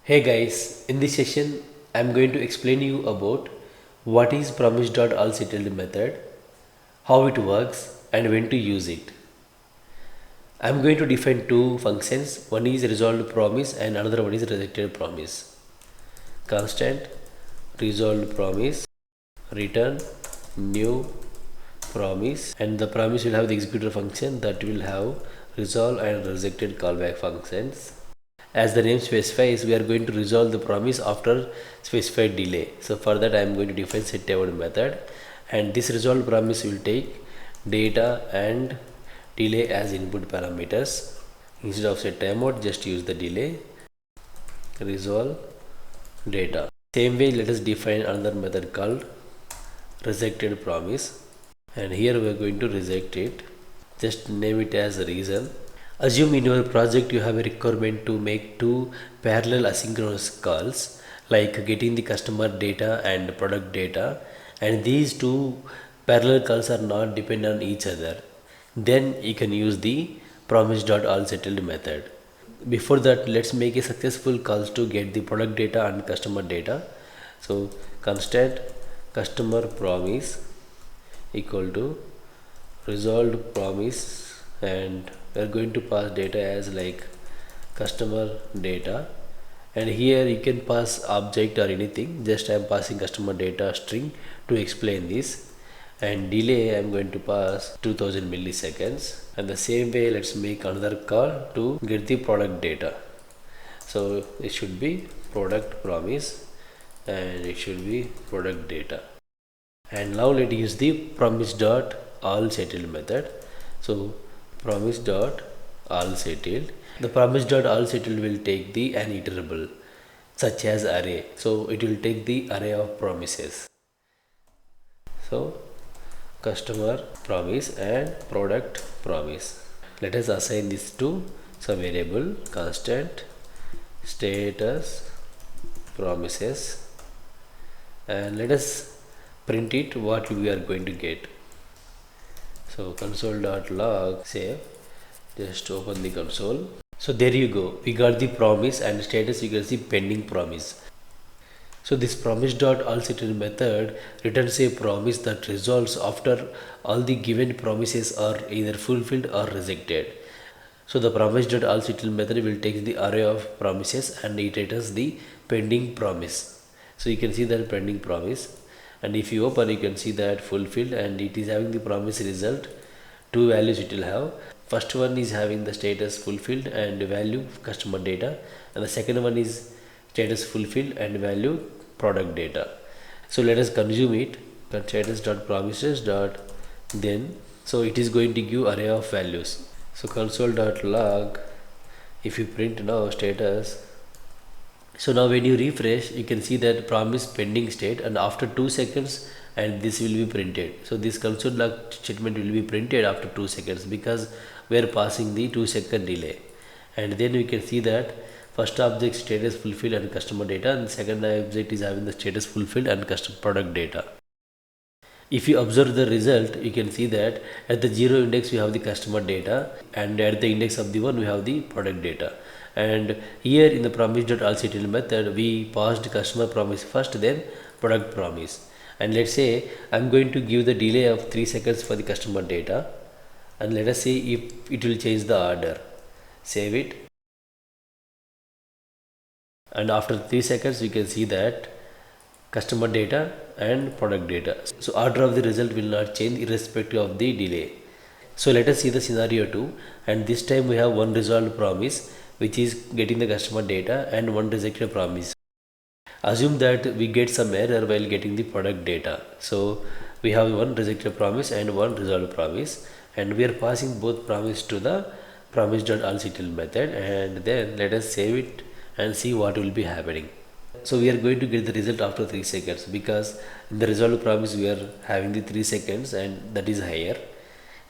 Hey guys, in this session I'm going to explain you about what is promise.allSettled method, how it works and when to use it. I'm going to define two functions, one is resolved promise and another one is rejected promise. Constant resolved promise return new promise, and the promise will have the executor function that will have resolve and rejected callback functions. As the name specifies, we are going to resolve the promise after specified delay. So for that I am going to define setTimeout method, and this resolve promise will take data and delay as input parameters. Instead of setTimeout, just use the delay resolve data. Same way, let us define another method called rejected promise, and here we are going to reject it. Just name it as a reason. Assume in your project you have a requirement to make two parallel asynchronous calls, like getting the customer data and product data, and these two parallel calls are not dependent on each other. Then you can use the promise.allSettled method. Before that, let's make a successful calls to get the product data and customer data. So constant customer promise equal to resolved promise, and we are going to pass data as like customer data, and here you can pass object or anything. Just I am passing customer data string to explain this, and delay I am going to pass 2000 milliseconds. And the same way, let's make another call to get the product data. So it should be product promise and it should be product data. And now let's use the promise.allSettled method. So promise.allSettled. The promise.allSettled will take the an iterable such as array. So it will take the array of promises. So customer promise and product promise. Let us assign this to some variable constant status promises, and let us print it what we are going to get. So console.log save, just open the console. So there you go, we got the promise and status, you can see pending promise. So this promise.allSettled method returns a promise that resolves after all the given promises are either fulfilled or rejected. So the promise.allSettled method will take the array of promises and it returns the pending promise. So you can see that pending promise, and if you open you can see that fulfilled, and it is having the promise result. Two values it will have. First one is having the status fulfilled and value customer data, and the second one is status fulfilled and value product data. So let us consume it. Status.promises dot then, so it is going to give array of values. So console.log, if you print now status, so now when you refresh you can see that promise pending state, and after 2 seconds and this will be printed. So this console log statement will be printed after 2 seconds because we are passing the 2-second delay. And then we can see that first object status fulfilled and customer data, and second object is having the status fulfilled and custom product data. If you observe the result, you can see that at the 0 index we have the customer data, and at the index of the 1 we have the product data. And here in the promise.allSettled method we passed customer promise first, then product promise. And let's say I'm going to give the delay of 3 seconds for the customer data, and let us see if it will change the order. Save it, and after 3 seconds you can see that customer data and product data. So order of the result will not change irrespective of the delay. So let us see the scenario 2, and this time we have one resolved promise which is getting the customer data and one rejected promise. Assume that we get some error while getting the product data. So we have one rejected promise and one resolved promise, and we are passing both promise to the promise.allSettled method, and then let us save it and see what will be happening. So we are going to get the result after 3 seconds because in the resolved promise we are having the 3 seconds and that is higher.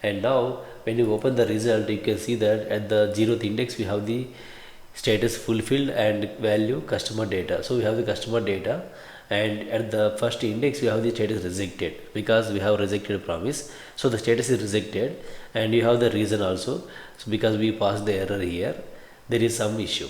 And now when you open the result you can see that at the 0th index we have the status fulfilled and value customer data. So we have the customer data, and at the first index we have the status rejected because we have rejected promise. So the status is rejected, and you have the reason also. So because we passed the error here, there is some issue.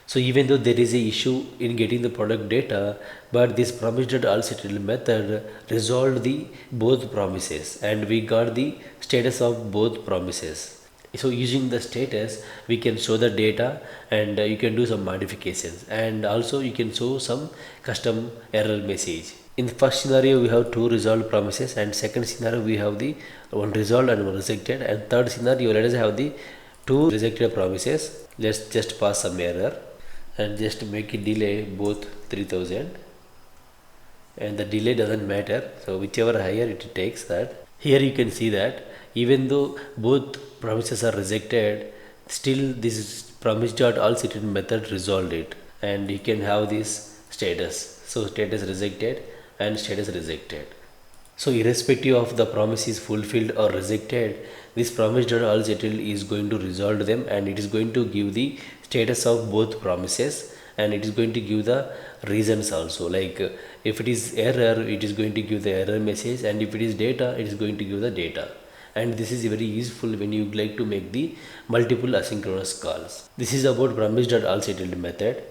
So even though there is a issue in getting the product data, but this promise.allSettled method resolved the both promises and we got the status of both promises. So using the status, we can show the data and you can do some modifications, and also you can show some custom error message. In the first scenario, we have two resolved promises, and second scenario we have the one resolved and one rejected, and third scenario let us have the two rejected promises. Let's just pass some error and just make it delay both 3000, and the delay doesn't matter, so whichever higher it takes that. Here you can see that even though both promises are rejected, still this promise.allSettled method resolved it, and you can have this status. So status rejected and status rejected. So irrespective of the promise is fulfilled or rejected, this promise.allSettled is going to resolve them, and it is going to give the status of both promises, and it is going to give the reasons also. Like if it is error, it is going to give the error message, and if it is data, it is going to give the data. And this is very useful when you like to make the multiple asynchronous calls. This is about promise.allSettled method.